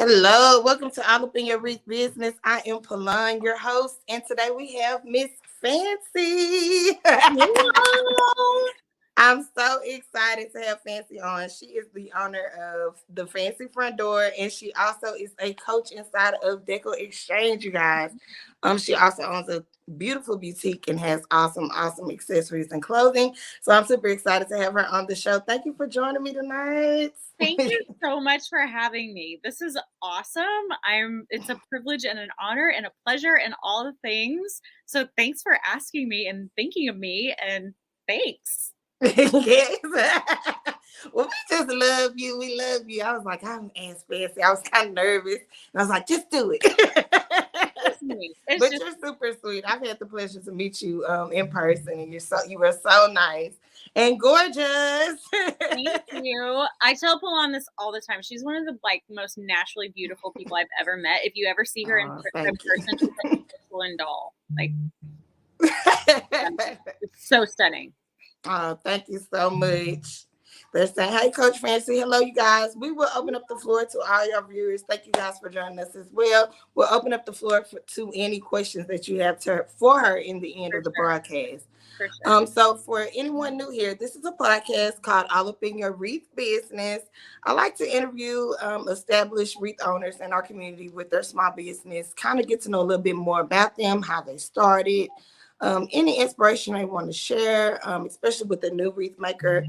Hello, welcome to All Up in Your Wreath Business. I am Palon, your host, and today we have Miss Fancy. Hello. I'm so excited to have Fancy on. She is the owner of the Fancy Front Door, and she also is a coach inside of Deco Exchange, you guys. She also owns a beautiful boutique and has awesome accessories and clothing. So I'm super excited to have her on the show. Thank you for joining me tonight. Thank you so much for having me. This is awesome. It's a privilege and an honor and a pleasure and all the things. So thanks for asking me and thinking of me, and thanks. Yes. Well, we just love you. We love you. I was like, I'm Aunt Fancy. I was kind of nervous. And I was like, just do it. But you're super sweet. I've had the pleasure to meet you in person, and you were so nice and gorgeous. Thank you. I tell Palon this all the time. She's one of the most naturally beautiful people I've ever met. If you ever see her in person, she's like a porcelain doll. It's so stunning. Oh, thank you so much. They're saying, hey, Coach Fancy. Hello, you guys. We will open up the floor to all your viewers. Thank you guys for joining us as well. We'll open up the floor to any questions that you have for her in the end of the broadcast. So for anyone new here, this is a podcast called All Up in Your Wreath Business. I like to interview established wreath owners in our community with their small business, kind of get to know a little bit more about them, how they started, any inspiration they want to share, especially with a new wreath maker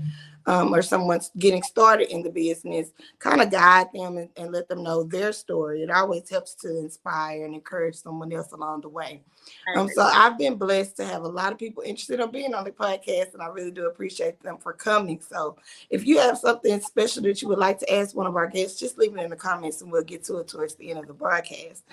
or someone's getting started in the business, kind of guide them and let them know their story. It always helps to inspire and encourage someone else along the way. So I've been blessed to have a lot of people interested in being on the podcast, and I really do appreciate them for coming. So if you have something special that you would like to ask one of our guests, just leave it in the comments and we'll get to it towards the end of the broadcast.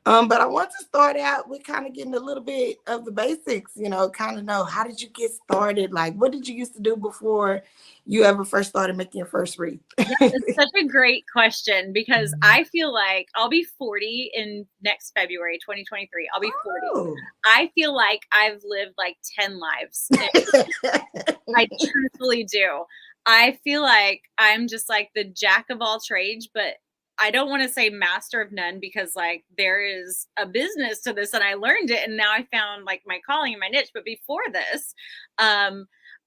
But I want to start out with kind of getting a little bit of the basics, kind of know, how did you get started? Like, what did you used to do before you ever first started making your first wreath? It's such a great question, because I feel like I'll be 40 in next February, 2023. I'll be 40. I feel like I've lived 10 lives. I truthfully do. I feel like I'm just the jack of all trades, but I don't want to say master of none, because there is a business to this and I learned it. And now I found my calling and my niche. But before this,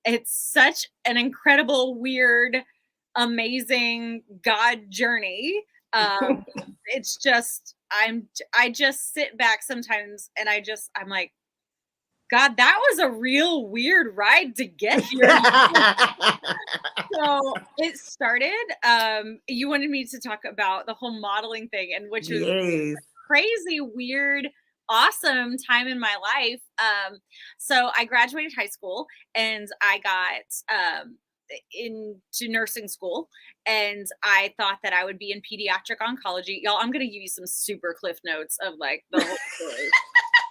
it's such an incredible, weird, amazing God journey. It's just, I just sit back sometimes and I'm like, God, that was a real weird ride to get here. So it started, you wanted me to talk about the whole modeling thing, and which was a crazy, weird, awesome time in my life. So I graduated high school and I got into nursing school, and I thought that I would be in pediatric oncology. Y'all, I'm going to give you some super cliff notes of the whole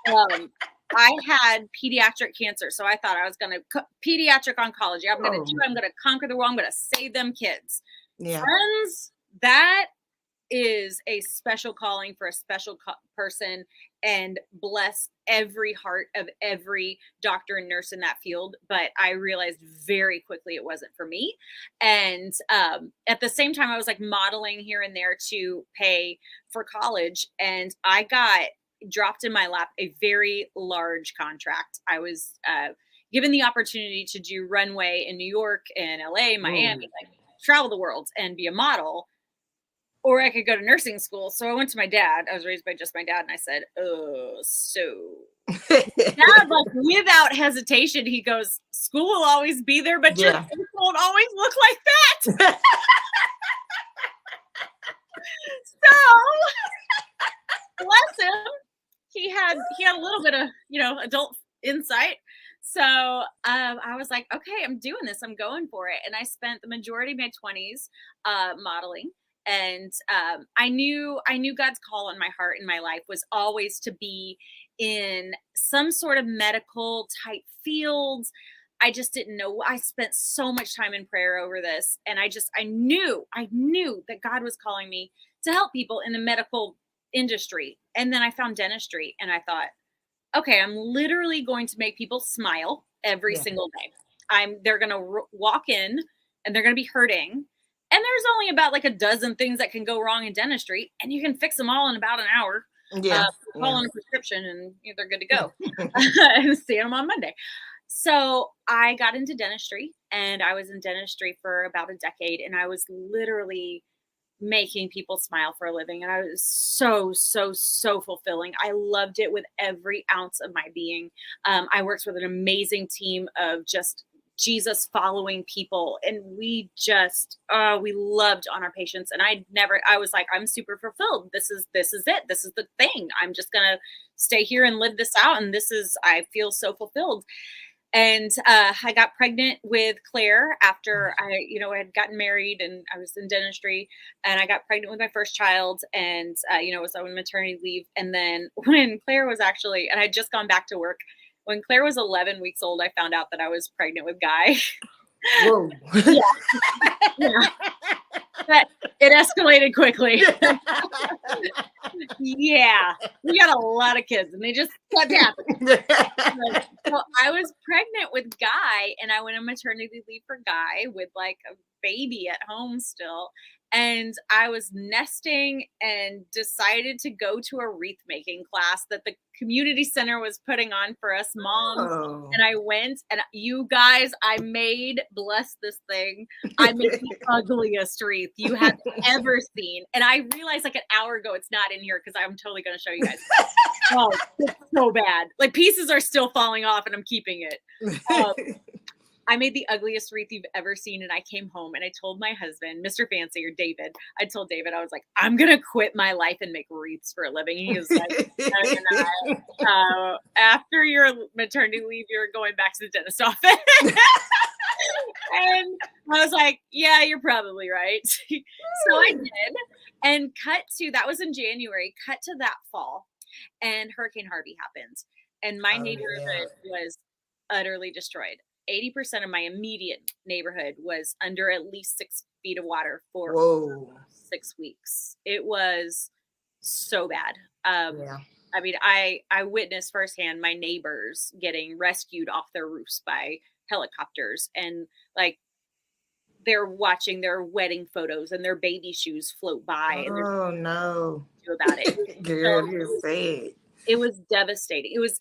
story. I had pediatric cancer, so I thought I was going to pediatric oncology. I'm going to conquer the world. I'm going to save them kids. Yeah. Friends, that is a special calling for a special person, and bless every heart of every doctor and nurse in that field. But I realized very quickly it wasn't for me. And at the same time, I was modeling here and there to pay for college, and I got dropped in my lap a very large contract. I was given the opportunity to do runway in New York and LA, Miami, travel the world and be a model, or I could go to nursing school. So I went to my dad. I was raised by just my dad, and I said, Dad, without hesitation, he goes, school will always be there, but your face won't always look like that. So bless him. He had a little bit of, adult insight. So I was like, okay, I'm doing this. I'm going for it. And I spent the majority of my 20s modeling. And I knew God's call on my heart in my life was always to be in some sort of medical type fields. I just didn't know. I spent so much time in prayer over this. And I knew that God was calling me to help people in the medical industry. And then I found dentistry, and I thought, okay, I'm literally going to make people smile every single day. They're going to walk in and they're going to be hurting, And there's only about like a dozen things that can go wrong in dentistry, and you can fix them all in about an hour. Yeah. Call in a prescription and they're good to go. And see them on Monday. So I got into dentistry, and I was in dentistry for about a decade, and I was literally making people smile for a living. And I was so fulfilling. I loved it with every ounce of my being. I worked with an amazing team of just Jesus following people. And we just, we loved on our patients. And I was like, I'm super fulfilled. This is it. This is the thing. I'm just going to stay here and live this out. And I feel so fulfilled. And I got pregnant with Claire after I had gotten married, and I was in dentistry, and I got pregnant with my first child, and was on maternity leave. And then when Claire was and I had just gone back to work, when Claire was 11 weeks old, I found out that I was pregnant with Guy. Whoa. Yeah. But it escalated quickly. Yeah, we got a lot of kids, and they just kept happening. So I was pregnant with Guy, and I went on maternity leave for Guy with like a baby at home still. And I was nesting and decided to go to a wreath making class that the community center was putting on for us moms. Oh. And I went, and you guys, I bless this thing, I made the ugliest wreath you have ever seen. And I realized like an hour ago, it's not in here because I'm totally going to show you guys. Oh, it's so bad. Like pieces are still falling off, and I'm keeping it. I made the ugliest wreath you've ever seen. And I came home and I told my husband, Mr. Fancy, or David, I told David, I was like, I'm going to quit my life and make wreaths for a living. He was like, after your maternity leave, you're going back to the dentist office. And I was like, yeah, you're probably right. So I did. And that was in January, cut to that fall. And Hurricane Harvey happened. And my neighborhood was utterly destroyed. 80% of my immediate neighborhood was under at least 6 feet of water for 6 weeks. It was so bad. I mean, I witnessed firsthand my neighbors getting rescued off their roofs by helicopters, and like they're watching their wedding photos and their baby shoes float by. Oh no! About it, girl, you're sad. It was devastating. It was.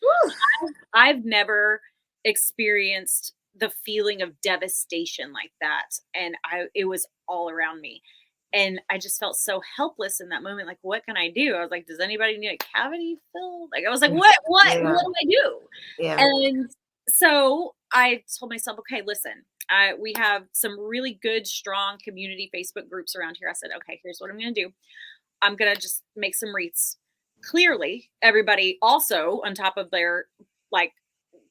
I've never experienced the feeling of devastation like that, and it was all around me, and I just felt so helpless in that moment. Like, what can I do? I was like, does anybody need a cavity filled? Like, I was like, what do I do? Yeah. And so I told myself, okay, listen, we have some really good, strong community Facebook groups around here. I said, okay, here's what I'm going to do. I'm going to just make some wreaths. Clearly, everybody also, on top of their like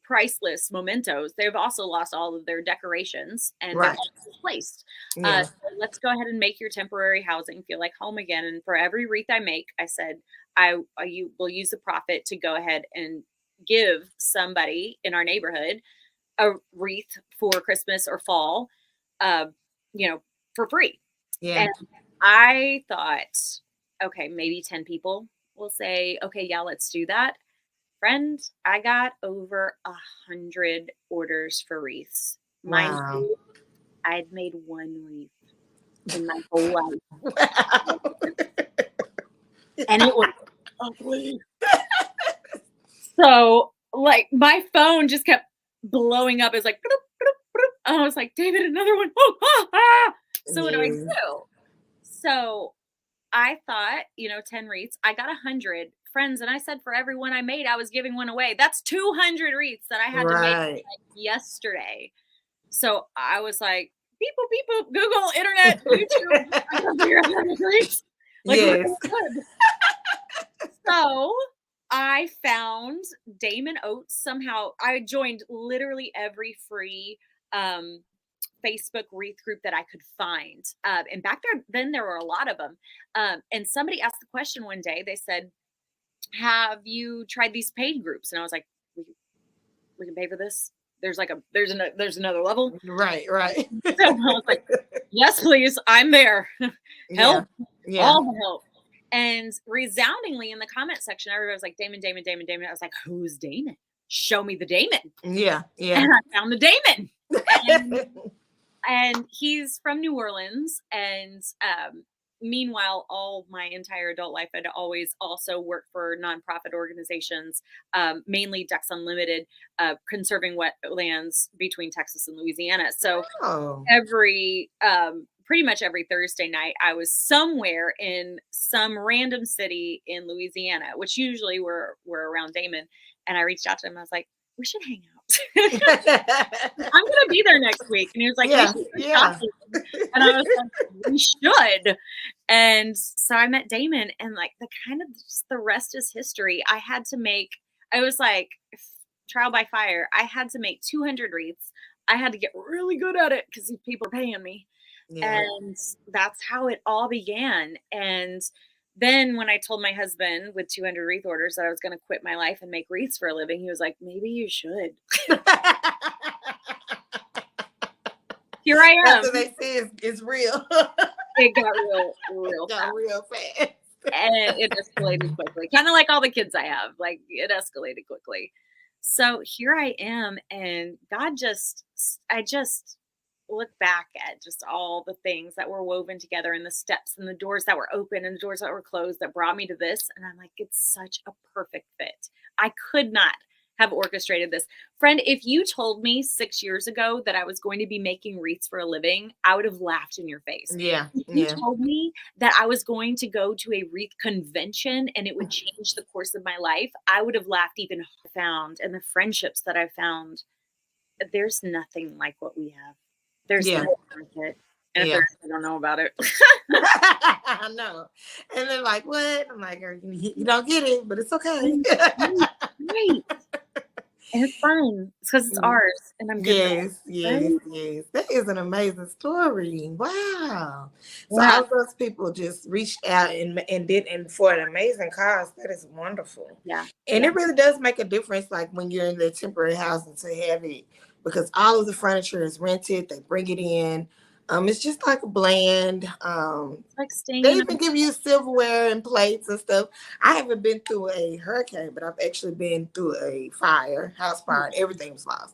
priceless mementos, they've also lost all of their decorations, and they're all displaced. So let's go ahead and make your temporary housing feel like home again. And for every wreath I make, I said, you will use the profit to go ahead and give somebody in our neighborhood a wreath for Christmas or fall, for free. Yeah. And I thought, okay, maybe 10 people will say, okay, yeah, let's do that. Friend, I got over 100 orders for wreaths. Wow. I'd made one wreath in my whole life. And it was ugly. So, like, my phone just kept blowing up. It was like, bloop, bloop, bloop. I was like, David, another one. So what do I do? So I thought, 10 wreaths. I got 100 friends, and I said for every one I made, I was giving one away. That's 200 wreaths that I had to make like yesterday. So I was like, beep boop, beep boop, Google, internet, YouTube. I'm gonna figure out how to make wreaths. Yes. So I found Damon Oates. Somehow I joined literally every free Facebook wreath group that I could find. And back then there were a lot of them. And somebody asked the question one day. They said, have you tried these paid groups? And I was like, we can pay for this. There's another level. Right. So I was like, yes, please. I'm there. Help. Yeah. All the help. And resoundingly in the comment section, everybody was like, Damon. I was like, who's Damon? Show me the Damon. Yeah. And I found the Damon. And And he's from New Orleans. And meanwhile, all my entire adult life, I'd always also worked for nonprofit organizations, mainly Ducks Unlimited, conserving wetlands between Texas and Louisiana. So every pretty much every Thursday night, I was somewhere in some random city in Louisiana, which usually were around Damon. And I reached out to him. I was like, we should hang out. I'm gonna be there next week. And he was like, yeah, and I was like, we should. And so I met Damon, and like just the rest is history. I was like trial by fire. I had to make 200 wreaths. I had to get really good at it because these people are paying me. Yeah. And that's how it all began. And then when I told my husband with 200 wreath orders that I was going to quit my life and make wreaths for a living, he was like, maybe you should. Here I am. That's what they say is real. It got real fast. And it escalated quickly. Kind of like all the kids I have. Like, it escalated quickly. So here I am, and I just look back at just all the things that were woven together, and the steps and the doors that were open and the doors that were closed that brought me to this. And I'm like, it's such a perfect fit. I could not have orchestrated this. Friend, if you told me 6 years ago that I was going to be making wreaths for a living, I would have laughed in your face. Yeah. If you told me that I was going to go to a wreath convention and it would change the course of my life, I would have laughed even harder. And the friendships that I found, there's nothing like what we have. There's nothing like it. And if I don't know about it. I know. And they're like, what? I'm like, you don't get it, but it's okay. Right. And it's fine. It's because it's ours. And I'm good. Yes. That is an amazing story. Wow. So all those people just reached out and did for an amazing cause. That is wonderful. Yeah. And it really does make a difference, like when you're in the temporary housing, to have it, because all of the furniture is rented. They bring it in. It's just like bland. Like staying. They even give you silverware and plates and stuff. I haven't been through a hurricane, but I've actually been through a house fire, and everything was lost.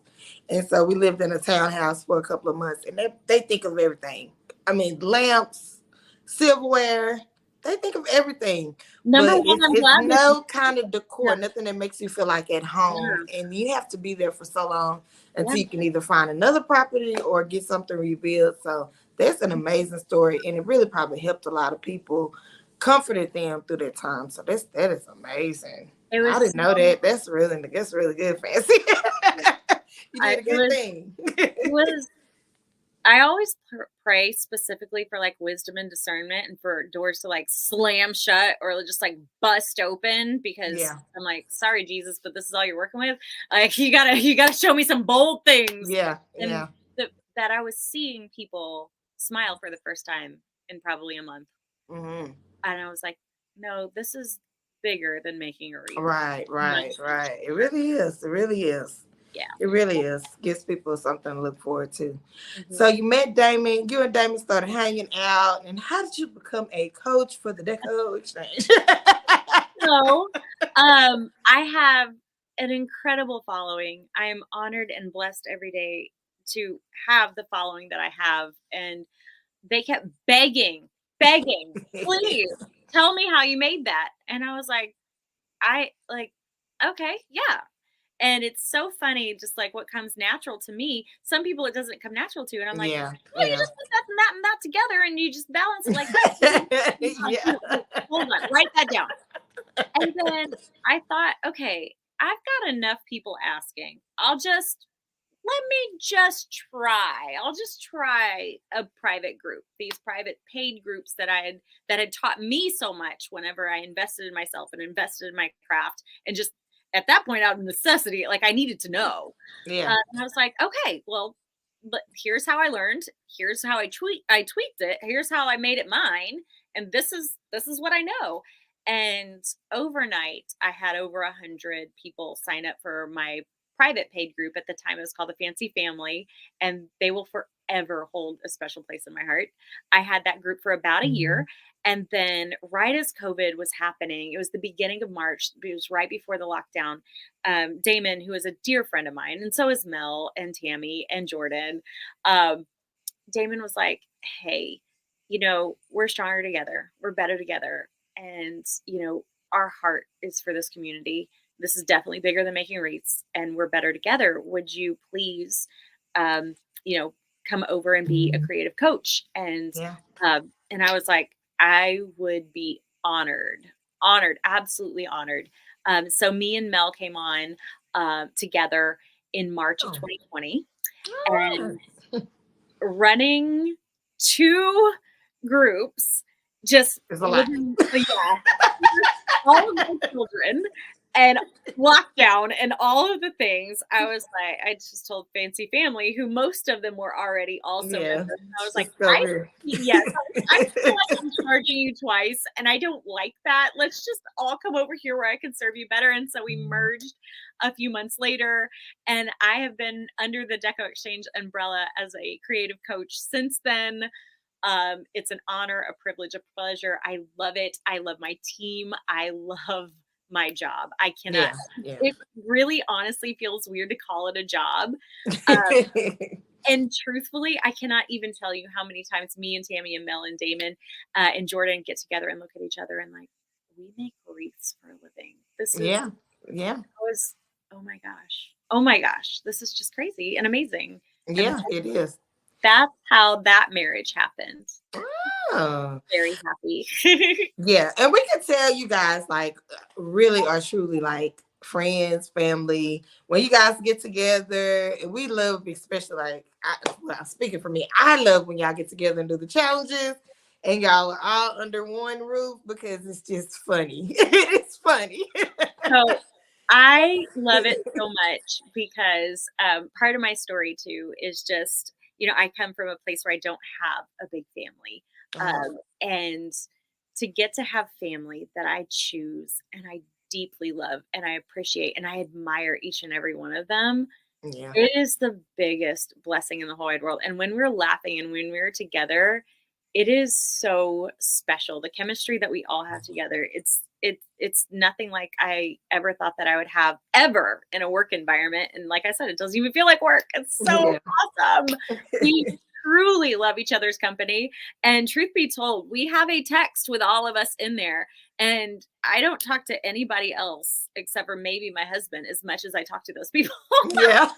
And so we lived in a townhouse for a couple of months, and they think of everything. I mean, lamps, silverware. They think of everything. It's no kind of decor, nothing that makes you feel like at home. And you have to be there for so long until you can either find another property or get something rebuilt. So that's an amazing story. And it really probably helped a lot of people, comforted them through that time. So that is amazing. I didn't know that. That's really good, Fancy. You did a good thing. It was. I always pray specifically for like wisdom and discernment, and for doors to like slam shut or just like bust open, because I'm like, sorry, Jesus, but this is all you're working with. Like, you gotta show me some bold things. And that I was seeing people smile for the first time in probably a month. Mm-hmm. And I was like, no, this is bigger than making a wreath. Right. It really is. Yeah, it really is. Gives people something to look forward to. Mm-hmm. So you met Damon. You and Damon started hanging out. And how did you become a coach for the Deco Exchange? So, I have an incredible following. I am honored and blessed every day to have the following that I have. And they kept begging, please tell me how you made that. And I was like, okay, yeah. And it's so funny, just like what comes natural to me. Some people it doesn't come natural to, and I'm like, you just put that and that together, and you just balance it like that. Hold on, write that down. And then I thought, okay, I've got enough people asking. Let me just try. I'll just try a private group. These private paid groups that had taught me so much whenever I invested in myself and invested in my craft, and just at that point, out of necessity, like I needed to know. And I was like, okay, well, but here's how I learned. Here's how I tweaked it. Here's how I made it mine. And this is what I know. And overnight, I had over 100 people sign up for my private paid group. At the time, it was called the Fancy Family, and they will forever hold a special place in my heart. I had that group for about a year. And then right as COVID was happening, it was the beginning of March. It was right before the lockdown. Damon, who is a dear friend of mine, and so is Mel and Tammy and Jordan, Damon was like, hey, you know, we're stronger together. We're better together. And, you know, our heart is for this community. This is definitely bigger than making wreaths, and we're better together. Would you please, you know, come over and be a creative coach? And I was like, I would be honored, absolutely honored. So me and Mel came on together in March of 2020, and running 2 groups, just living, all of my children and lockdown and all of the things. I was like, I just told Fancy Family, who most of them were already also members. I was like, yes, I feel like I'm charging you twice, and I don't like that. Let's just all come over here where I can serve you better. And so we merged a few months later, and I have been under the Deco Exchange umbrella as a creative coach since then. It's an honor, a privilege, a pleasure. I love it. I love my team. I love my job. I cannot. It really honestly feels weird to call it a job. And truthfully, I cannot even tell you how many times me and Tammy and Mel and Damon and Jordan get together and look at each other and like, we make wreaths for a living. This is oh my gosh, this is just crazy and amazing. Yeah, it is. That's how that marriage happened. Oh. Very happy. Yeah, and we can tell you guys like really are truly like friends, family. When you guys get together, and we love, especially like speaking for me, I love when y'all get together and do the challenges, and y'all are all under one roof because it's just funny. It's funny. So I love it so much because part of my story too is just, you know, I come from a place where I don't have a big family. And to get to have family that I choose and I deeply love and I appreciate and I admire each and every one of them, it is the biggest blessing in the whole wide world. And when we're laughing and when we're together, it is so special. The chemistry that we all have together, it's nothing like I ever thought that I would have ever in a work environment. And like I said, it doesn't even feel like work. It's so awesome. We truly love each other's company. And truth be told, we have a text with all of us in there. And I don't talk to anybody else except for maybe my husband as much as I talk to those people. Yeah.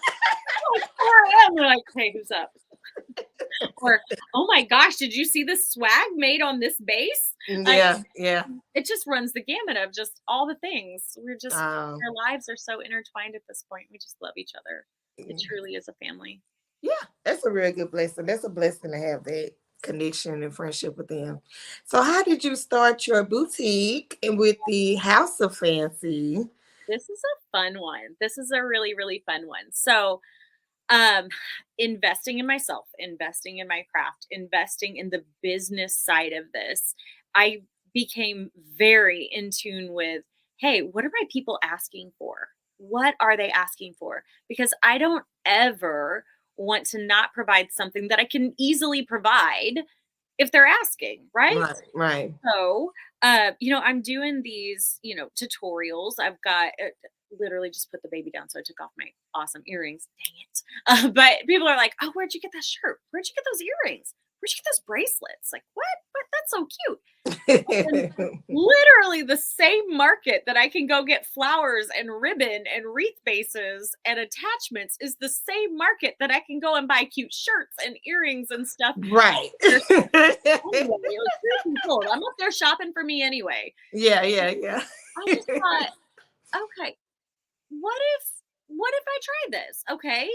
I'm like, hey, who's up? Or, oh my gosh, did you see the swag made on this base? Yeah. It just runs the gamut of just all the things. We're just, our lives are so intertwined at this point. We just love each other. It truly is a family. Yeah, that's a real good blessing. That's a blessing to have that connection and friendship with them. So how did you start your boutique and with the House of Fancy? This is a fun one. This is a really, really fun one. So investing in myself, investing in my craft, investing in the business side of this, I became very in tune with, hey, what are my people asking for? What are they asking for? Because I don't ever want to not provide something that I can easily provide if they're asking, right? Right. So, you know, I'm doing these, you know, tutorials. I've got literally just put the baby down, so I took off my awesome earrings. Dang it! But people are like, "Oh, where'd you get that shirt? Where'd you get those earrings? Where'd you get those bracelets? Like, what? But that's so cute." Literally the same market that I can go get flowers and ribbon and wreath bases and attachments is the same market that I can go and buy cute shirts and earrings and stuff. Right. Anyway, I'm up there shopping for me anyway. Yeah. I just thought, okay, what if I try this? Okay.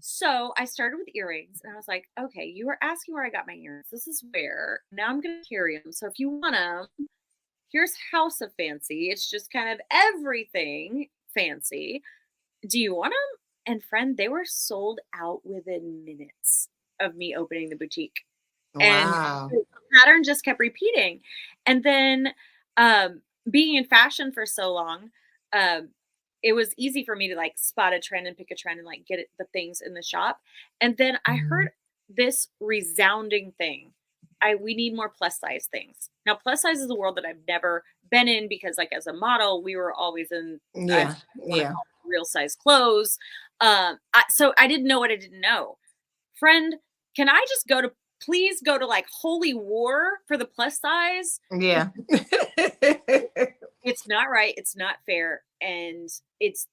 So I started with earrings and I was like, okay, you were asking where I got my earrings. This is where. Now I'm going to carry them. So if you want them, here's House of Fancy. It's just kind of everything fancy. Do you want them? And friend, they were sold out within minutes of me opening the boutique. Wow. And the pattern just kept repeating. And then being in fashion for so long, it was easy for me to like spot a trend and pick a trend and like get the things in the shop. And then I heard this resounding thing. We need more plus size things. Now, plus size is a world that I've never been in because like as a model, we were always in real size clothes. So I didn't know what I didn't know. Friend, can I just please go to like holy war for the plus size? Yeah. It's not right. It's not fair. And it's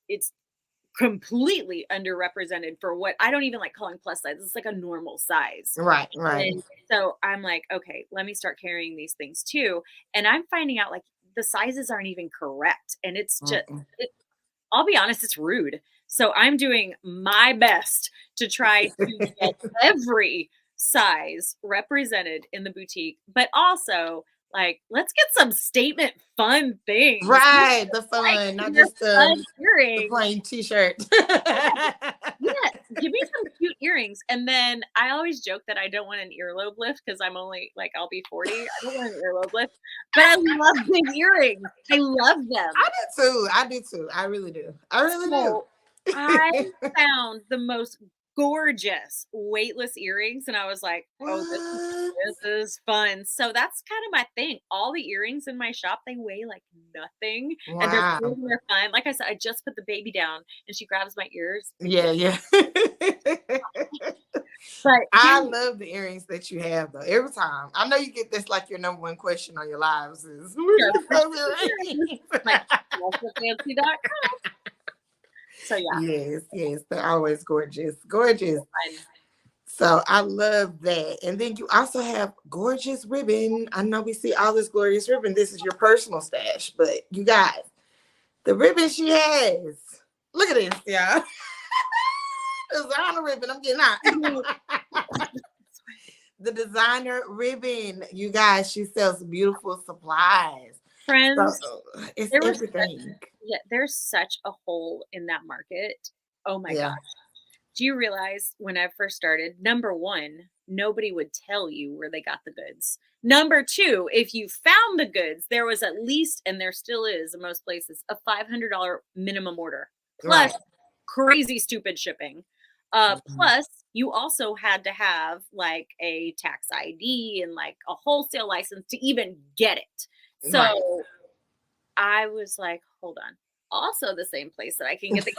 completely underrepresented for what I don't even like calling plus size. It's like a normal size. Right. And so I'm like, okay, let me start carrying these things too. And I'm finding out like the sizes aren't even correct. And it's just, I'll be honest, it's rude. So I'm doing my best to try to get every size represented in the boutique, but also like, let's get some statement fun things. Right. The fun, like, not just the plain t-shirt. Yeah, give me some cute earrings. And then I always joke that I don't want an earlobe lift because I'm only like, I'll be 40. I don't want an earlobe lift, but I love big earrings. I love them. I do too. I really do. I really do. I found the most gorgeous weightless earrings, and I was like, oh, this is fun. So that's kind of my thing. All the earrings in my shop, they weigh like nothing. Wow. And they're fun. Like I said, I just put the baby down and she grabs my ears. Yeah. But I love the earrings that you have though. Every time. I know you get this like your number one question on your lives is like, fancy.com. So yeah. Yes, they're always gorgeous. So I love that. And then you also have gorgeous ribbon. I know we see all this glorious ribbon. This is your personal stash, but you guys, the ribbon she has. Look at this, y'all. Designer ribbon. I'm getting out. The designer ribbon. You guys, she sells beautiful supplies. Friends, so it's everything. There's such a hole in that market. Oh my gosh. Do you realize when I first started, number one, nobody would tell you where they got the goods. Number two, if you found the goods, there was at least, and there still is in most places, a $500 minimum order. Plus crazy stupid shipping. Plus, you also had to have like a tax ID and like a wholesale license to even get it. So I was like, hold on. Also the same place that I can get the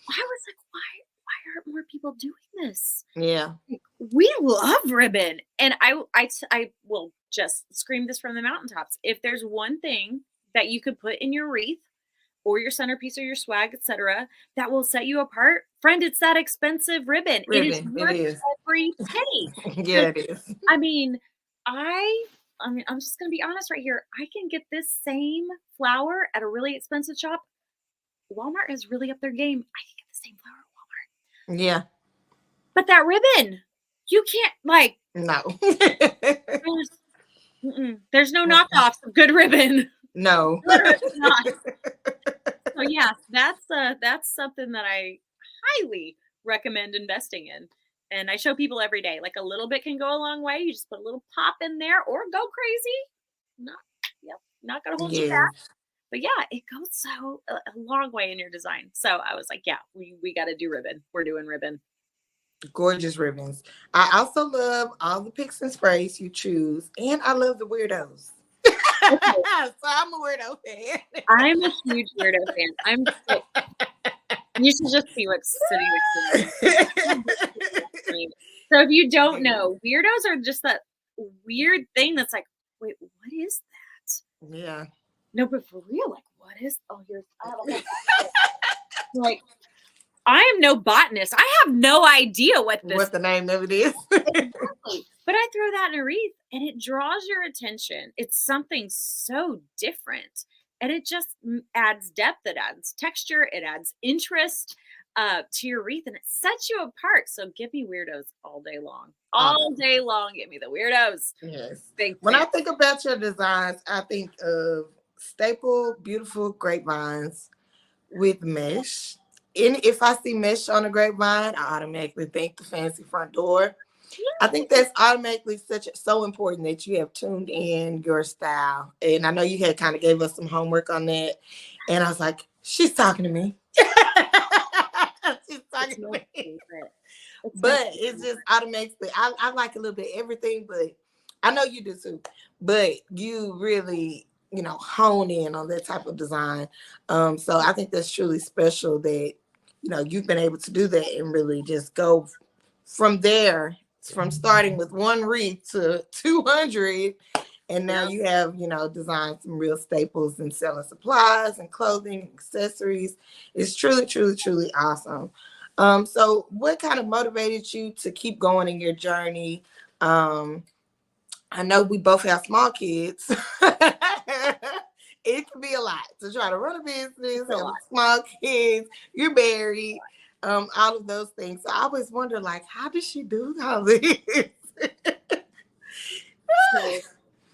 I was like, why aren't more people doing this? Yeah. We love ribbon. And I will just scream this from the mountaintops. If there's one thing that you could put in your wreath or your centerpiece or your swag, etc., that will set you apart, friend, it's that expensive ribbon. It is worth every penny. Yeah, it is. I mean, I'm just going to be honest right here. I can get this same flower at a really expensive shop. Walmart has really upped their game. I can get the same flower at Walmart. Yeah. But that ribbon, you can't like. No. There's no knockoffs of good ribbon. No. Literally not. So yeah, that's something that I highly recommend investing in. And I show people every day, like a little bit can go a long way. You just put a little pop in there or go crazy. Not going to hold you back. But yeah, it goes so a long way in your design. So I was like, yeah, we got to do ribbon. We're doing ribbon. Gorgeous ribbons. I also love all the picks and sprays you choose. And I love the weirdos. Okay. So I'm a weirdo fan. I'm a huge weirdo fan. You should just see what's sitting next to me. So if you don't know, weirdos are just that weird thing that's like, wait, what is that? Yeah. No, but for real, like, what is? Oh, here's like, I am no botanist. I have no idea what the name of it is. Exactly. But I throw that in a wreath, and it draws your attention. It's something so different, and it just adds depth. It adds texture. It adds interest to your wreath, and it sets you apart. So give me weirdos all day long. All day long, give me the weirdos. Yes. When I think about your designs, I think of staple, beautiful grapevines with mesh. And if I see mesh on a grapevine, I automatically think the fancy front door. I think that's automatically so important that you have tuned in your style. And I know you had kind of gave us some homework on that. And I was like, she's talking to me. She's talking to me. But it's just automatically, I like a little bit of everything, but I know you do too. But you really, hone in on that type of design. So I think that's truly special that you've been able to do that and really just go from there, from starting with one wreath to 200. And now you have, designed some real staples and selling supplies and clothing, accessories. It's truly, truly, truly awesome. So what kind of motivated you to keep going in your journey? I know we both have small kids. It can be a lot to try to run a business, have small kids, you're married, all of those things. So I always wonder, like, how does she do all this? So,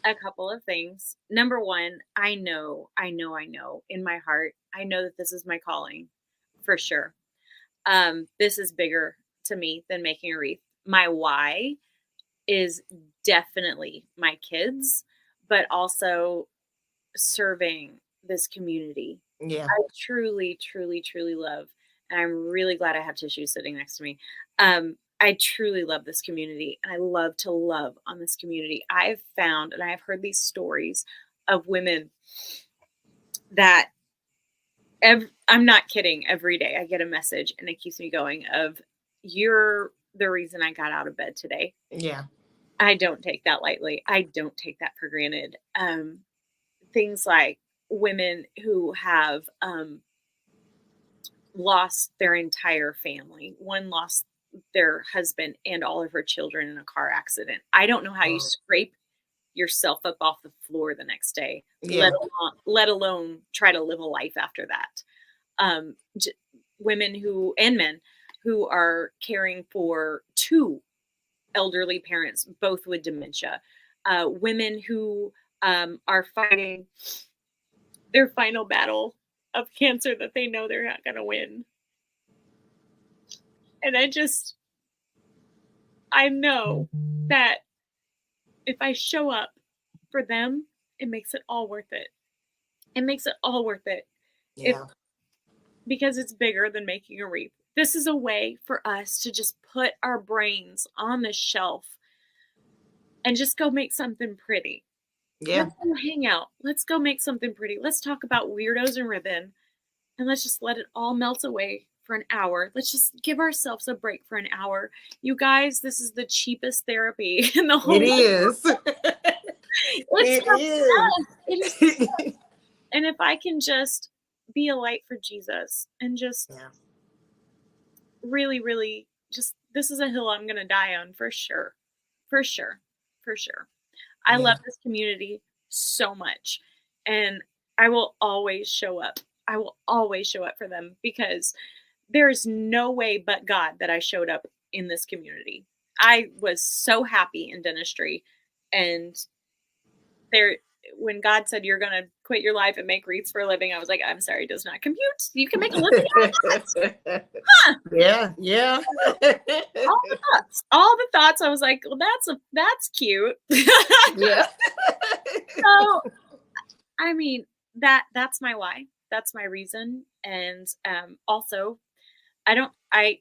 a couple of things. Number one, I know in my heart, I know that this is my calling for sure. This is bigger to me than making a wreath. My why is definitely my kids, but also serving this community. Yeah. I truly, truly, truly love, and I'm really glad I have Tissue sitting next to me. I truly love this community, and I love to love on this community. I've found, and I've heard these stories of women that I'm not kidding. Every day I get a message, and it keeps me going of, you're the reason I got out of bed today. Yeah. I don't take that lightly. I don't take that for granted. Things like women who have lost their entire family. One lost their husband and all of her children in a car accident. I don't know how you scrape yourself up off the floor the next day, let alone try to live a life after that. Women and men who are caring for two elderly parents, both with dementia. Women who are fighting their final battle of cancer that they know they're not going to win. And I know that if I show up for them, it makes it all worth it. It makes it all worth it. Yeah. Because it's bigger than making a wreath. This is a way for us to just put our brains on the shelf and just go make something pretty. Yeah. Let's go hang out. Let's go make something pretty. Let's talk about weirdos and ribbon, and let's just let it all melt away for an hour. Let's just give ourselves a break for an hour. You guys, this is the cheapest therapy in the whole world. It is. It is. And if I can just be a light for Jesus and just really, really just, this is a hill I'm going to die on for sure. For sure. For sure. I love this community so much, and I will always show up. I will always show up for them, because there's no way but God that I showed up in this community. I was so happy in dentistry, and when God said, you're going to quit your life and make wreaths for a living, I was like, I'm sorry, it does not compute. You can make a living out of that. Huh. Yeah. All the thoughts. I was like, well, that's cute. Yeah. So, I mean, that's my why. That's my reason. And also, I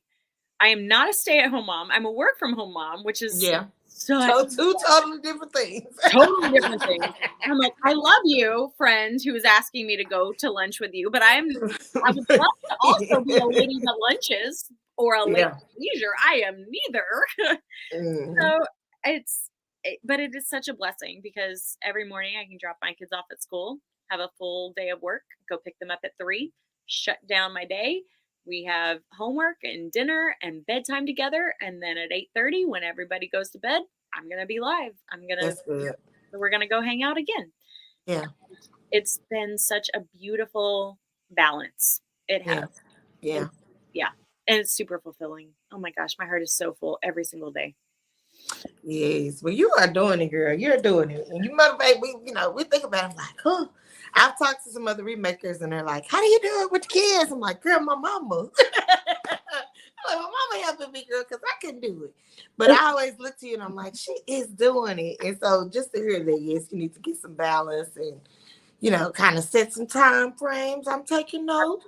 am not a stay-at-home mom. I'm a work-from-home mom, which is so two totally different things. Totally different things. I'm like, I love you, friend who is asking me to go to lunch with you, but I would love to also be a lady that lunches or a lady leisure. I am neither. So but it is such a blessing, because every morning I can drop my kids off at school, have a full day of work, go pick them up at 3, shut down my day. We have homework and dinner and bedtime together. And then at 8:30, when everybody goes to bed, I'm going to be live. We're going to go hang out again. Yeah. It's been such a beautiful balance. It has. Yeah. And it's super fulfilling. Oh my gosh, my heart is so full every single day. Yes. Well, you are doing it, girl. You're doing it. And you motivate, we think about it like, huh. I've talked to some other remakers, and they're like, how do you do it with the kids? I'm like, girl, my mama. My mama helping me, girl, because I couldn't do it. But I always look to you, and I'm like, she is doing it. And so just to hear that, yes, you need to get some balance and, kind of set some time frames. I'm taking notes.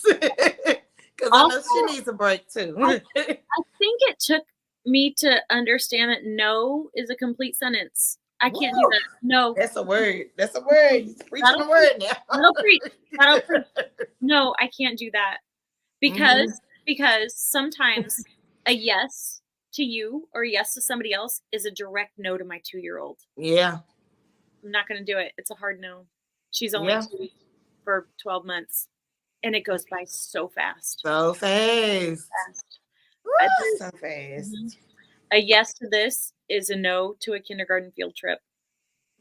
Because I know she needs a break, too. I think it took me to understand that no is a complete sentence. I can't do that. No. That's a word. You're preaching a word now. That'll preach. No, I can't do that. Because sometimes a yes to you or yes to somebody else is a direct no to my 2-year-old. Yeah. I'm not going to do it. It's a hard no. She's only 2 for 12 months. And it goes by so fast. So fast. Woo, so fast. Mm-hmm. A yes to this is a no to a kindergarten field trip.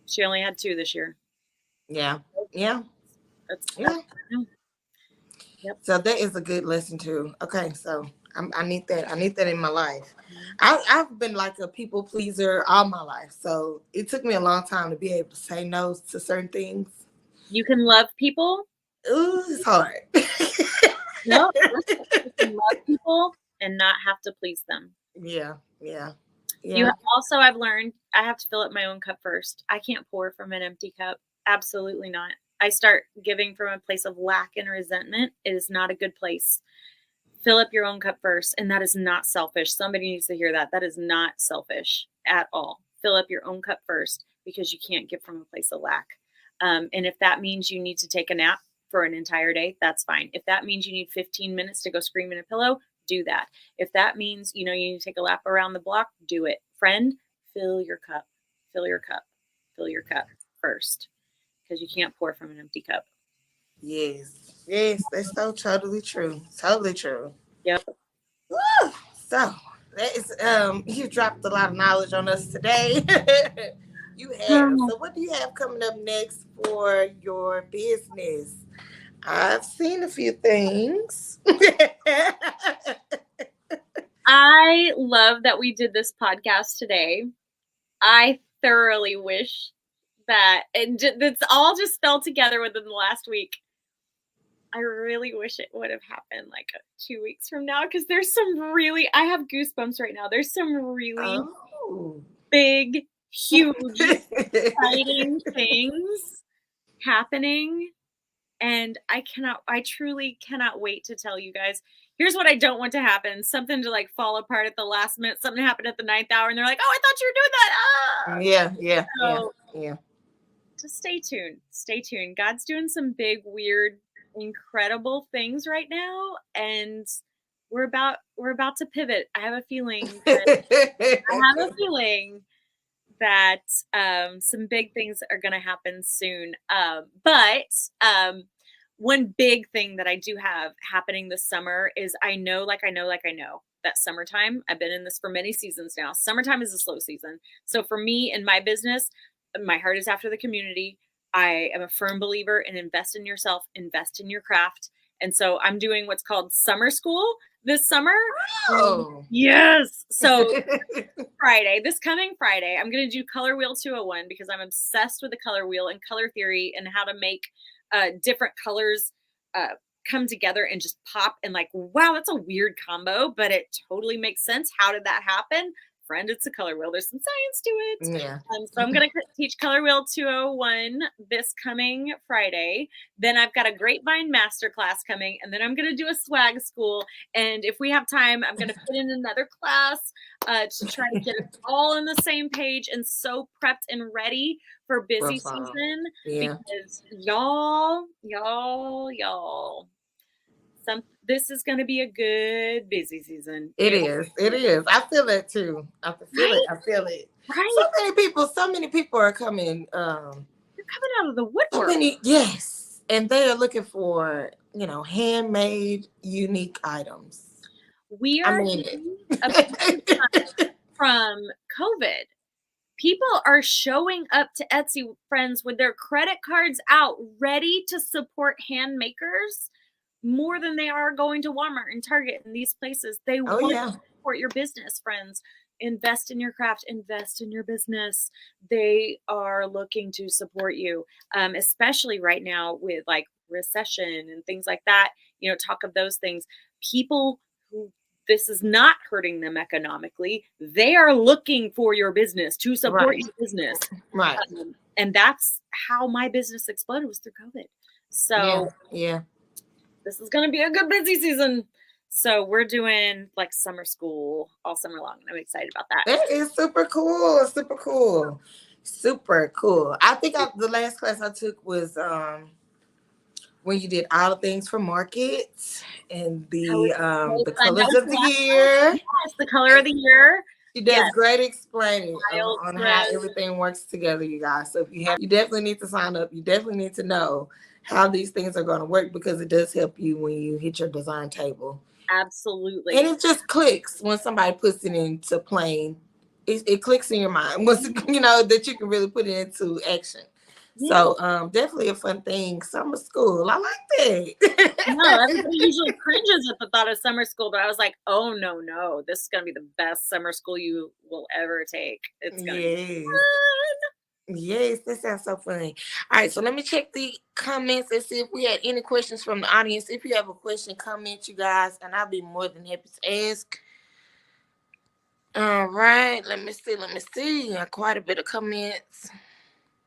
She only had 2 this year. Yeah. Yeah. That's yeah. Yep. So that is a good lesson too. Okay, so I need that. I need that in my life. I've been like a people pleaser all my life, so it took me a long time to be able to say no to certain things. You can love people. Ooh, it's hard. No, you can love people and not have to please them. Yeah. You also, I've learned I have to fill up my own cup first. I can't pour from an empty cup. Absolutely not. I start giving from a place of lack and resentment. It is not a good place. Fill up your own cup first. And that is not selfish. Somebody needs to hear that. That is not selfish at all. Fill up your own cup first because you can't give from a place of lack. And if that means you need to take a nap for an entire day, that's fine. If that means you need 15 minutes to go scream in a pillow, do that. If that means, you need to take a lap around the block, do it. Friend, fill your cup first because you can't pour from an empty cup. Yes, that's so totally true. Totally true. Yep. Woo! So that is you dropped a lot of knowledge on us today. You have. So what do you have coming up next for your business? I've seen a few things. I love that we did this podcast today. I thoroughly wish that it's all just fell together within the last week. I really wish it would have happened like 2 weeks from now because there's I have goosebumps right now. There's some really big, huge, exciting things happening. And I truly cannot wait to tell you guys. Here's what I don't want to happen. Something to like fall apart at the last minute. Something happened at the 9th hour and they're like, oh, I thought you were doing that. Yeah. Just stay tuned. Stay tuned. God's doing some big, weird, incredible things right now. And we're about to pivot. I have a feeling that some big things are going to happen soon. But one big thing that I do have happening this summer is I know that summertime, I've been in this for many seasons now. Summertime is a slow season. So for me and my business, my heart is after the community. I am a firm believer in invest in yourself, invest in your craft. And so I'm doing what's called summer school this summer. Oh. Yes. So this coming Friday, I'm going to do Color Wheel 201 because I'm obsessed with the color wheel and color theory and how to make different colors come together and just pop and like, wow, that's a weird combo, but it totally makes sense. How did that happen? Friend, it's a color wheel. There's some science to it. Yeah. So I'm going to teach Color Wheel 201 this coming Friday. Then I've got a Grapevine Masterclass coming, and then I'm going to do a swag school. And if we have time, I'm going to put in another class to try to get us all on the same page and so prepped and ready for busy season. Yeah. Because y'all. This is going to be a good busy season. It is. I feel it too. I feel it. Right. So many people are coming. They're coming out of the woodwork. Yes. And they are looking for, handmade, unique items. We are from COVID. People are showing up to Etsy, friends, with their credit cards out, ready to support hand makers. More than they are going to Walmart and Target and these places. They want to support your business, friends. Invest in your craft, invest in your business. They are looking to support you, especially right now with like recession and things like that. Talk of those things. People who this is not hurting them economically. They are looking for your business to support your business. Right. And that's how my business exploded, was through COVID. So yeah. This is going to be a good busy season. So we're doing like summer school all summer long. I'm excited about that. That is super cool. Super cool. I think the last class I took was when you did all the things for markets and the I know colors of the year. yes, the color of the year. She does Yes. great explaining on how everything works together, you guys. So if you definitely need to sign up. You definitely need to know how these things are going to work, because it does help you when you hit your design table. Absolutely. And it just clicks when somebody puts it into plain. It clicks in your mind once that you can really put it into action. Yeah. So definitely a fun thing. Summer school. I like that. No, everybody usually cringes at the thought of summer school, but I was like, oh no, this is gonna be the best summer school you will ever take. It's gonna be fun. Yes, that sounds so funny. All right, so let me check the comments and see if we had any questions from the audience. If you have a question, comment, you guys, and I'll be more than happy to ask. All right, let me see. Quite a bit of comments.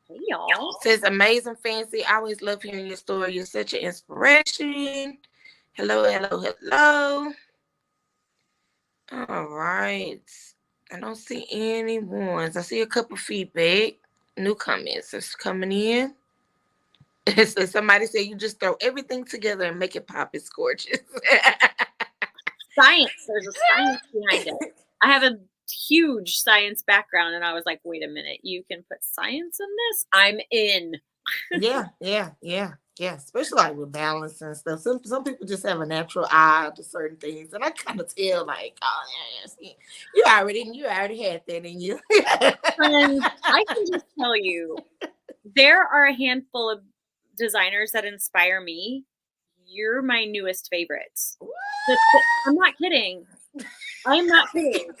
Hey, y'all. Says amazing, Fancy. I always love hearing your story. You're such an inspiration. Hello. All right. I don't see any ones. I see a couple feedback. New comments is coming in. So somebody said you just throw everything together and make it pop. It's gorgeous. Science. There's a science behind it. I have a huge science background, and I was like, wait a minute, you can put science in this? I'm in. Yeah. Especially like with balance and stuff. Some people just have a natural eye to certain things, and I kind of tell like, oh yeah, you already had that in you. And I can just tell you, there are a handful of designers that inspire me. You're my newest favorites. I'm not kidding. I'm not kidding.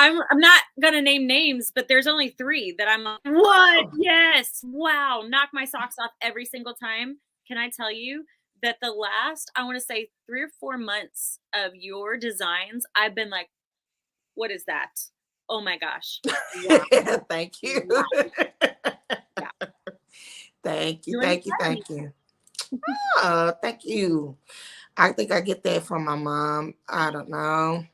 I'm not gonna name names, but there's only 3 that I'm like, what? Yes, wow, knock my socks off every single time. Can I tell you that the last, I want to say 3 or 4 months of your designs, I've been like, what is that? Oh my gosh. Wow. Thank you. Wow. Yeah. Thank you. Oh, thank you. I think I get that from my mom. I don't know.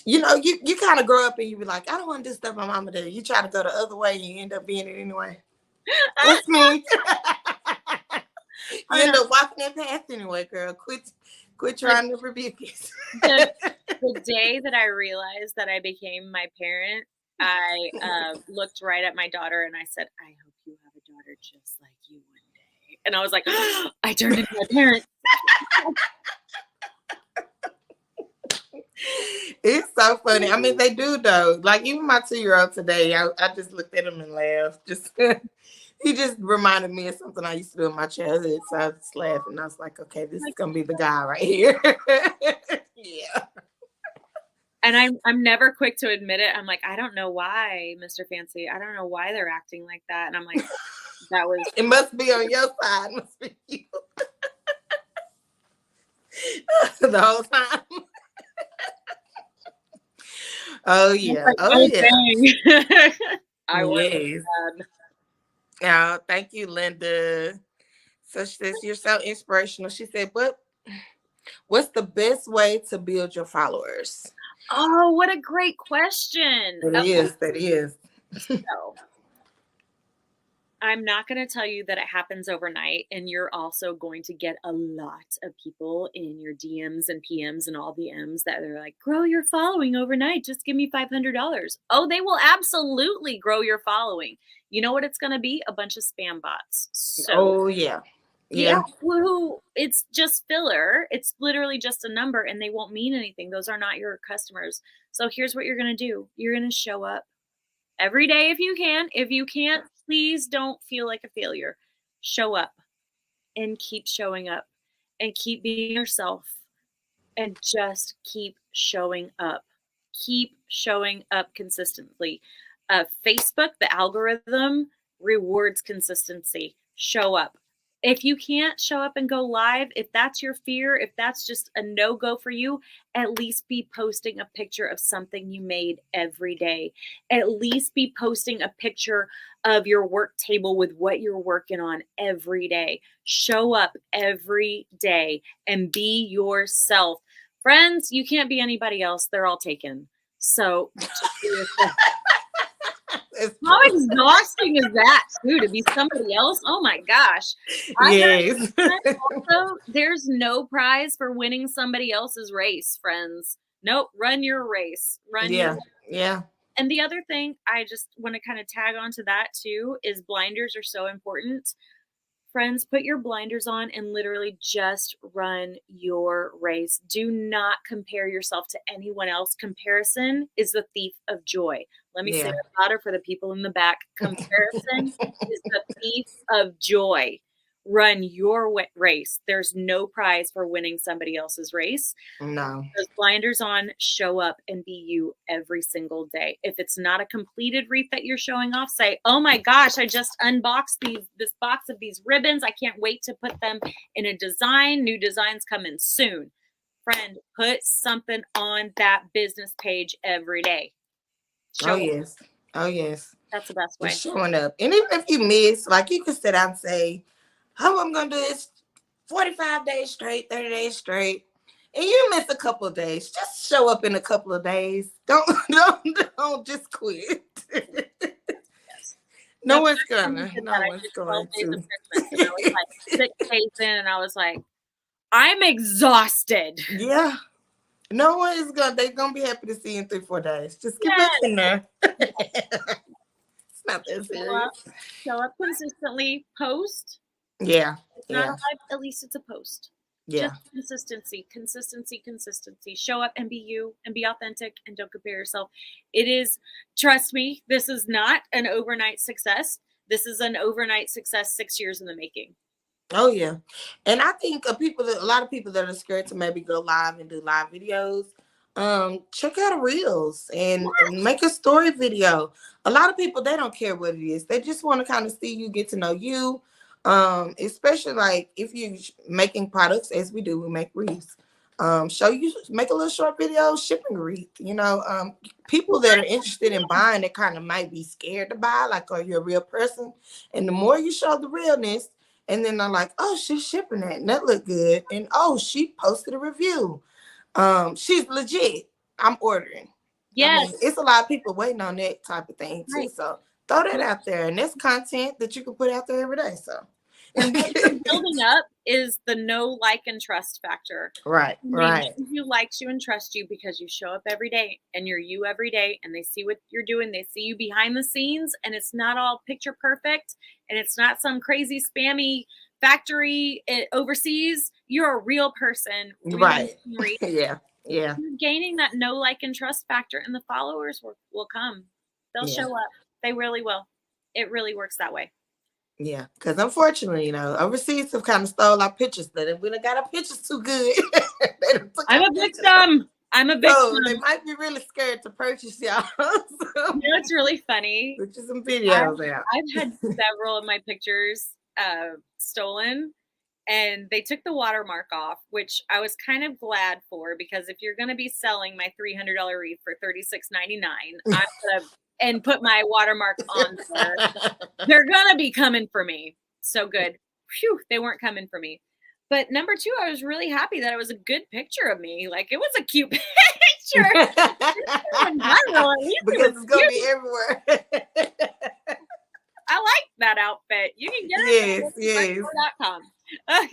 You kind of grow up and you be like, I don't want to do stuff my mama did. You try to go the other way and you end up being it anyway. That's me. You end up walking that path anyway, girl. Quit trying to rebuke it. The day that I realized that I became my parent, I looked right at my daughter and I said, I hope you have a daughter just like you one day. And I was like, oh, I turned into my parent. It's so funny. I mean, they do though. Like even my 2-year-old today, I just looked at him and laughed. He just reminded me of something I used to do in my childhood. So I just laughed and I was like, okay, this is gonna be the guy right here. Yeah. And I'm never quick to admit it. I'm like, I don't know why, Mr. Fancy. I don't know why they're acting like that. And I'm like, that was. It must be on your side. It must be you. The whole time. Oh yeah. I was. Yes. Oh, thank you, Linda. So she says you're so inspirational. She said, what's the best way to build your followers? Oh, what a great question. That is. So, I'm not going to tell you that it happens overnight, and you're also going to get a lot of people in your DMs and PMs and all the M's that are like, grow your following overnight. Just give me $500. Oh, they will absolutely grow your following. You know what it's going to be? A bunch of spam bots. So, yeah. It's just filler. It's literally just a number, and they won't mean anything. Those are not your customers. So here's what you're going to do. You're going to show up every day if you can. If you can't, please don't feel like a failure. Show up and keep showing up and keep being yourself and just keep showing up. Keep showing up consistently. Facebook, the algorithm rewards consistency. Show up. If you can't show up and go live, if that's your fear, if that's just a no-go for you, at least be posting a picture of something you made every day. At least be posting a picture of your work table with what you're working on every day. Show up every day and be yourself. Friends, you can't be anybody else. They're all taken. So just be yourself. How exhausting is that, too, to be somebody else? Oh, my gosh. Yes. Also, there's no prize for winning somebody else's race, friends. Nope, run your race. Yeah. And the other thing, I just want to kind of tag on to that, too, is blinders are so important. Friends, put your blinders on and literally just run your race. Do not compare yourself to anyone else. Comparison is the thief of joy. Let me say it louder for the people in the back. Comparison is the thief of joy. Run your race. There's no prize for winning somebody else's race. No. Those blinders on, show up and be you every single day. If it's not a completed wreath that you're showing off, say, oh my gosh, I just unboxed this box of these ribbons. I can't wait to put them in a design. New designs coming soon. Friend, put something on that business page every day. Oh, yes. Oh, yes. That's the best way. Just showing up. And even if you miss, like you can sit out and say, how I'm going to do this 45 days straight, 30 days straight. And you miss a couple of days. Just show up in a couple of days. Don't just quit. Yes. No one's gonna. No one's going to. And I was like 6 days in, and I was like, I'm exhausted. Yeah. No one is gonna. They're gonna be happy to see you in 3-4 days. Just get back in there. It's not that serious. Show up consistently. Post. Yeah. It's not a live, at least it's a post. Yeah. Just consistency. Show up and be you and be authentic and don't compare yourself. It is, trust me, this is not an overnight success. This is an overnight success 6 years in the making. Oh yeah. And I think a lot of people that are scared to maybe go live and do live videos, check out Reels and make a story video. A lot of people, they don't care what it is. They just want to kind of see you, get to know you. Especially like if you're making products, as we do, we make wreaths. Make a little short video shipping wreath. People that are interested in buying that kind of might be scared to buy, like, are you a real person? And the more you show the realness, and then they're like, oh, she's shipping that, and that looked good, and oh, she posted a review. She's legit. I'm ordering. Yes, it's a lot of people waiting on that type of thing too. Right. So throw that out there, and that's content that you can put out there every day. So, and what you're building up is the know, like, and trust factor. Right. Who likes you and trusts you because you show up every day and you're you every day, and they see what you're doing. They see you behind the scenes, and it's not all picture perfect, and it's not some crazy spammy factory overseas. You're a real person, right? Yeah. You're gaining that know, like, and trust factor, and the followers will come. They'll show up. They really will. It really works that way. Yeah, because unfortunately, overseas have kind of stole our pictures. That we done got our pictures too good. I'm a victim. So they might be really scared to purchase y'all. It's really funny. Put some videos out. I've had several of my pictures stolen, and they took the watermark off, which I was kind of glad for, because if you're going to be selling my $300 wreath for $36.99, I'm going to and put my watermark on there. They're going to be coming for me. So good. Phew, they weren't coming for me. But number 2, I was really happy that it was a good picture of me. Like, it was a cute picture. Because it's going to be everywhere. I like that outfit. You can get it at yes.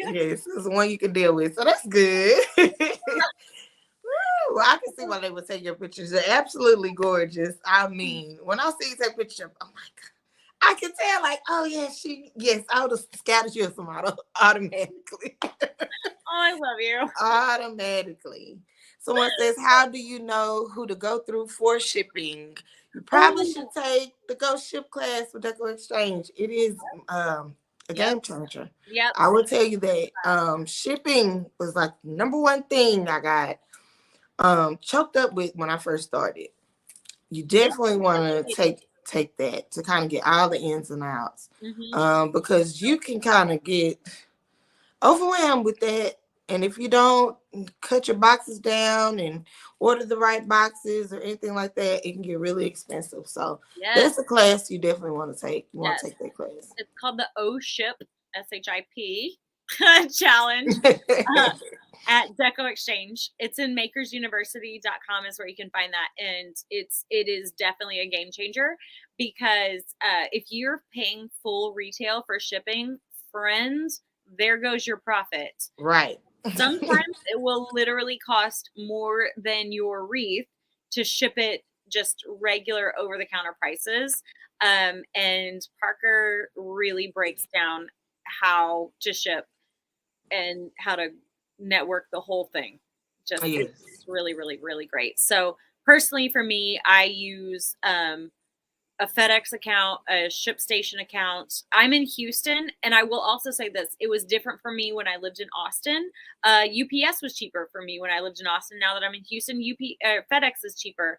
Yes, it's the one you can deal with. So that's good. Well, I can see why they would take your pictures. They're absolutely gorgeous. I mean, when I see that picture, I'm like, I can tell, like, oh yeah, I would have scattered you some automatically. Oh, I love you. Automatically. Someone says, how do you know who to go through for shipping? You probably should take the Go Ship class with Deco Exchange. It is a game changer. Yep. I will tell you that shipping was like the number one thing I got choked up with when I first started. You definitely want to take that to kind of get all the ins and outs, because you can kind of get overwhelmed with that. And if you don't cut your boxes down and order the right boxes or anything like that, it can get really expensive. So that's a class you definitely want to take. You want to take that class. It's called the O Ship, SHIP challenge at Deco Exchange. It's in makersuniversity.com is where you can find that. And it is definitely a game changer because if you're paying full retail for shipping, friends, there goes your profit. Right. Sometimes it will literally cost more than your Wreath to ship it just regular over-the-counter prices. And Parker really breaks down how to ship and how to network the whole thing. Just it's really, really, really great. So personally for me, I use a FedEx account, a ShipStation account. I'm in Houston, and I will also say this. It was different for me when I lived in Austin. UPS was cheaper for me when I lived in Austin. Now that I'm in Houston, FedEx is cheaper.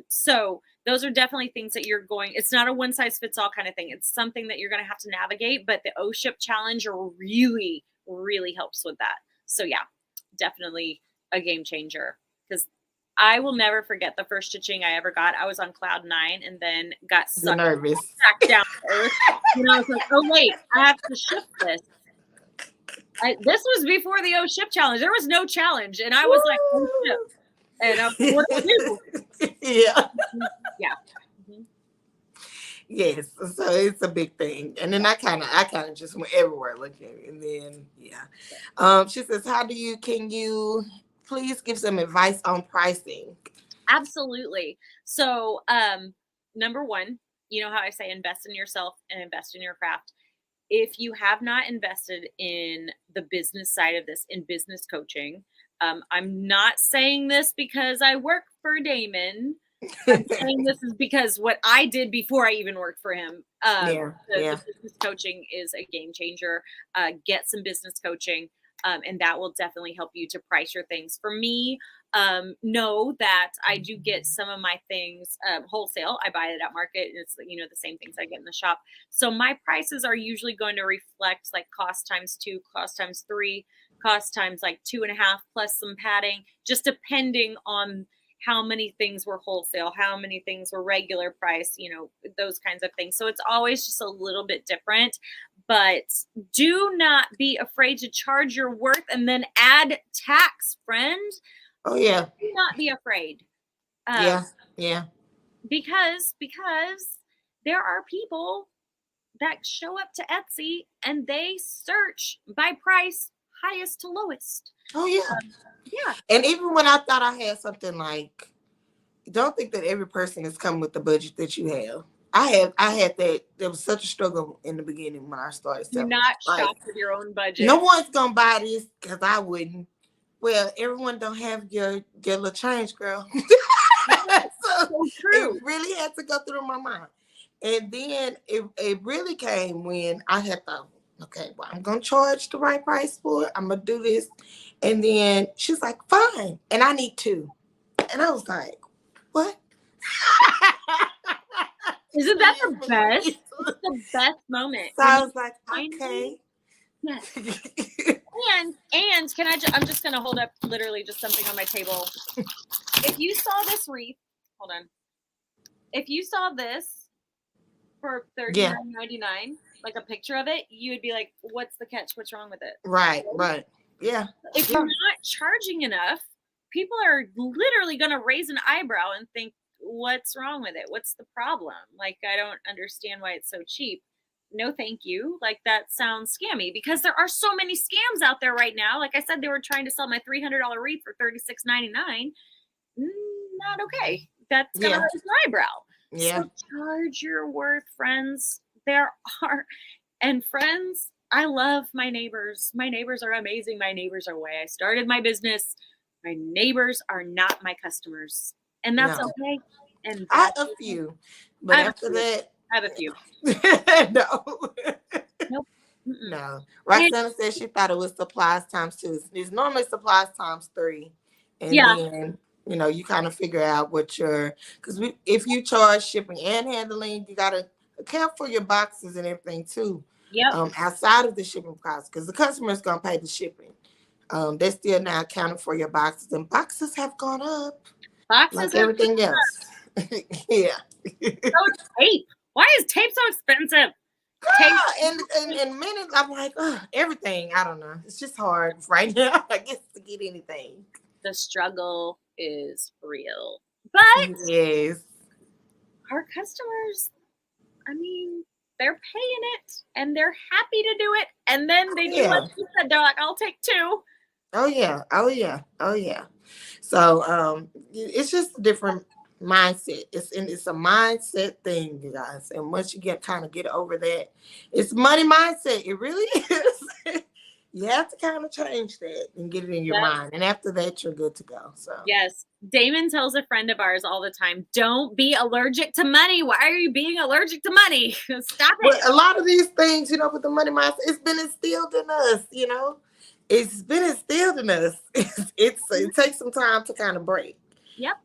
So those are definitely things that you're going, it's not a one size fits all kind of thing. It's something that you're going to have to navigate, but the O-Ship challenge really, really helps with that. So yeah, definitely a game changer because I will never forget the first stitching I ever got. I was on cloud 9 and then got sucked down to earth. And I was like, oh wait, I have to ship this. This was before the O-Ship challenge. There was no challenge. And I was like, oh ship. And I was like, what do I do? Yeah. Yeah. Mm-hmm. Yes. So it's a big thing. And then I kind of just went everywhere looking. And then, yeah. She says, can you please give some advice on pricing? Absolutely. So, number one, you know how I say invest in yourself and invest in your craft. If you have not invested in the business side of this, in business coaching, I'm not saying this because I work for Damon. I'm saying this is because what I did before I even worked for him. The business coaching is a game changer. Get some business coaching. And that will definitely help you to price your things. For me, know that I do get some of my things wholesale. I buy it at market. It's, the same things I get in the shop. So my prices are usually going to reflect like cost times 2, cost times 3, cost times like 2.5 plus some padding, just depending on how many things were wholesale, how many things were regular price, those kinds of things. So it's always just a little bit different. But do not be afraid to charge your worth and then add tax, friend. Oh, yeah. Do not be afraid. Yeah. Because there are people that show up to Etsy and they search by price, highest to lowest. Oh, yeah. Yeah. And even when I thought I had something like, don't think that every person is coming with the budget that you have. I had that. There was such a struggle in the beginning when I started selling. You're not shocked with your own budget. No one's gonna buy this because I wouldn't. Well, everyone don't have your little change, girl. So true. It really had to go through my mind. And then it really came when I had thought, okay, well, I'm gonna charge the right price for it. I'm gonna do this. And then she's like, fine. And I need 2. And I was like, what? Isn't that the best? It's the best moment. So I was like, okay. Yes. and can I'm just going to hold up literally just something on my table. If you saw this wreath, hold on. If you saw this for $39.99, like a picture of it, you would be like, what's the catch? What's wrong with it? Right. Yeah. If you're not charging enough, people are literally going to raise an eyebrow and think, what's wrong with it? What's the problem? Like, I don't understand why it's so cheap. No, thank you. Like, that sounds scammy because there are so many scams out there right now. Like I said, they were trying to sell my $300 wreath for $36.99. Not okay. That's going to raise an eyebrow. Yeah. So charge your worth, friends. And friends, I love my neighbors. My neighbors are amazing. My neighbors are why I started my business. My neighbors are not my customers. And that's okay. And I have a few. But after that, I have a few. No. Nope. No. Roxana said she thought it was supplies times 2. It's normally supplies times 3. And then, you kind of figure out what because if you charge shipping and handling, you got to account for your boxes and everything too. Yep. Outside of the shipping cost, because the customer is going to pay the shipping. They're still now accounting for your boxes, and boxes have gone up. Boxes like everything else. Yeah. So tape. Why is tape so expensive? In minutes, I'm like, everything. I don't know. It's just hard right now, I guess, to get anything. The struggle is real. But yes, our customers, I mean, they're paying it and they're happy to do it. And then they do what you said. They're like, I'll take 2. Oh yeah. Oh yeah. Oh yeah. So it's just a different mindset. It's a mindset thing, you guys. And once you get over that, it's money mindset. It really is. You have to kind of change that and get it in your mind. And after that, you're good to go. So yes. Damon tells a friend of ours all the time, don't be allergic to money. Why are you being allergic to money? Stop it. But a lot of these things, with the money mindset, it's been instilled in us, It's been instilled in us. It takes some time to kind of break. Yep.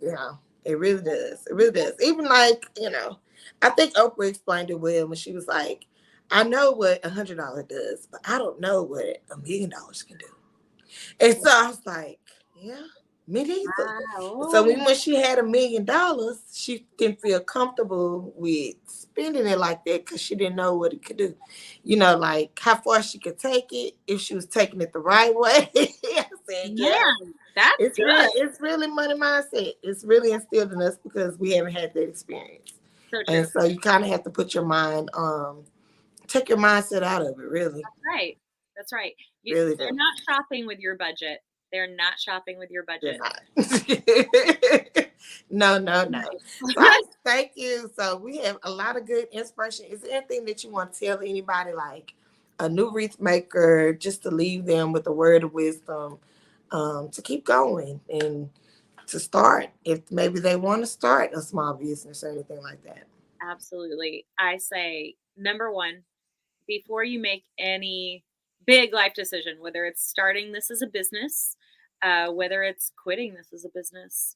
It really does. It really does. Even like, I think Oprah explained it well when she was like, I know what $100 does, but I don't know what $1 million can do. And so I was like, yeah, me neither. Wow. So when she had $1 million, she didn't feel comfortable with spending it like that because she didn't know what it could do. Like how far she could take it if she was taking it the right way. I said, yeah. That's good. It's really money mindset. It's really instilled in us because we haven't had that experience. So true. And so you kind of have to put your mind, take your mindset out of it, really. That's right. They're not shopping with your budget. They're not shopping with your budget. No. So thank you. So we have a lot of good inspiration. Is there anything that you want to tell anybody, like a new wreath maker, just to leave them with a word of wisdom, to keep going and to start if maybe they want to start a small business or anything like that? Absolutely. I say, number one, before you make any big life decision, whether it's starting this as a business, whether it's quitting this as a business,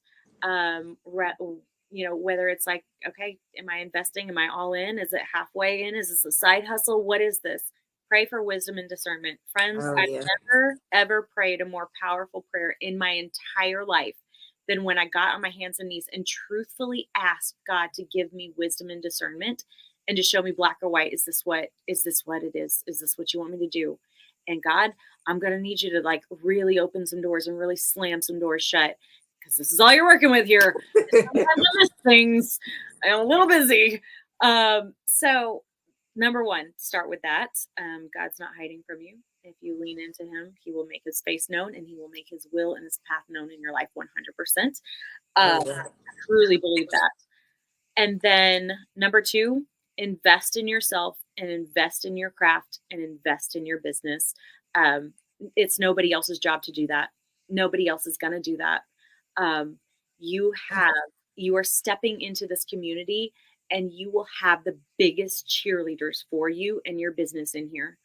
whether it's like, okay, am I investing? Am I all in? Is it halfway in? Is this a side hustle? What is this? Pray for wisdom and discernment. Friends, I've never, ever prayed a more powerful prayer in my entire life than when I got on my hands and knees and truthfully asked God to give me wisdom and discernment and to show me black or white. Is this what it is? Is this what you want me to do? And God, I'm going to need you to like really open some doors and really slam some doors shut because this is all you're working with here. Sometimes I miss things. I'm a little busy. So number one, start with that. God's not hiding from you. If you lean into him, he will make his face known and he will make his will and his path known in your life 100%. I truly believe that. And then number two, invest in yourself and invest in your craft and invest in your business. It's nobody else's job to do that. Nobody else is going to do that. You are stepping into this community and you will have the biggest cheerleaders for you and your business in here.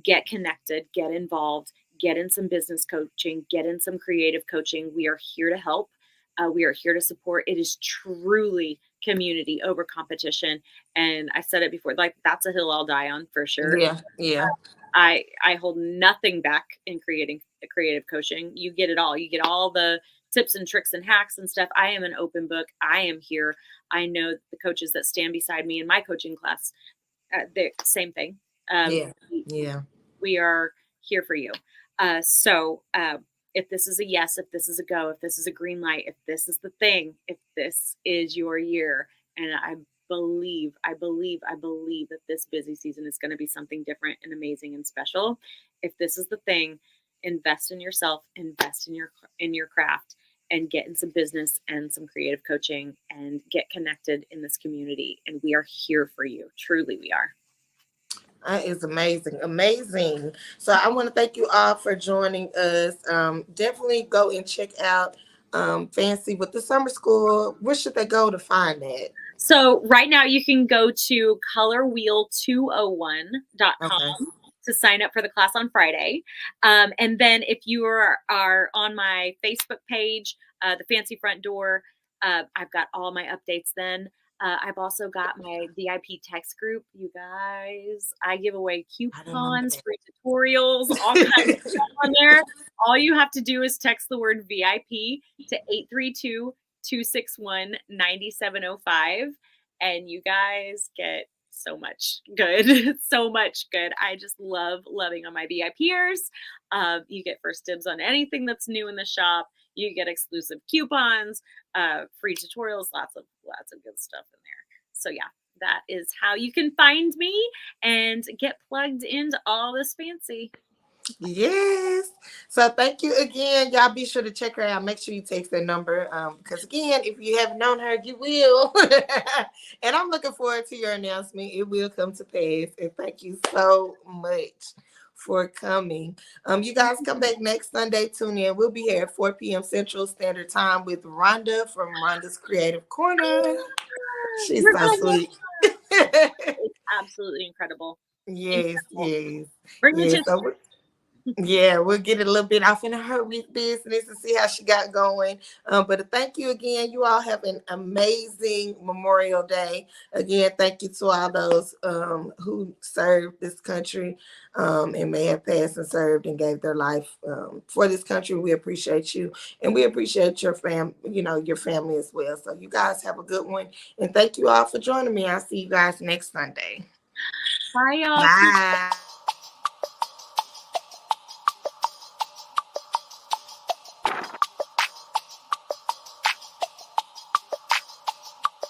Get connected, get involved, get in some business coaching, get in some creative coaching. We are here to help. We are here to support. It is truly community over competition. And I said it before, like that's a hill I'll die on for sure. Yeah. I hold nothing back in creating a creative coaching. You get it all. You get all the tips and tricks and hacks and stuff. I am an open book. I am here. I know the coaches that stand beside me in my coaching class, the same thing. We are here for you. So if this is a yes, if this is a go, if this is a green light, if this is the thing, if this is your year, and I believe that this busy season is going to be something different and amazing and special. If this is the thing, invest in yourself, invest in your craft, and get in some business and some creative coaching and get connected in this community. And we are here for you. Truly, we are. That is amazing. So I want to thank you all for joining us. Definitely go and check out Fancy with the Summer School. Where should they go to find that? So right now you can go to colorwheel201.com to sign up for the class on Friday. And then if you are on my Facebook page, the Fancy Front Door, I've got all my updates then. I've also got my VIP text group. You guys, I give away coupons, free tutorials, all kinds of stuff on there. All you have to do is text the word VIP to 832-261-9705. And you guys get so much good. So much good. I just love loving on my VIPers. You get first dibs on anything that's new in the shop. You get exclusive coupons, free tutorials, lots of good stuff in there. So yeah, that is how you can find me and get plugged into all this fancy. Yes. So thank you again. Y'all be sure to check her out. Make sure you text that number. Because again, if you haven't known her, you will. And I'm looking forward to your announcement. It will come to pass. And thank you so much for coming. You guys come back next Sunday. Tune in. We'll be here at 4 p.m. Central Standard Time with Rhonda from Rhonda's Creative Corner. She's so sweet. It's absolutely incredible. Yes, yes. Bring the Yes. Yeah, we'll get it a little bit off in her with business and see how she got going. But thank you again. You all have an amazing Memorial Day. Again, thank you to all those who served this country and may have passed and served and gave their life for this country. We appreciate you, and we appreciate your your family as well. So you guys have a good one, and thank you all for joining me. I'll see you guys next Sunday. Bye, y'all. Bye.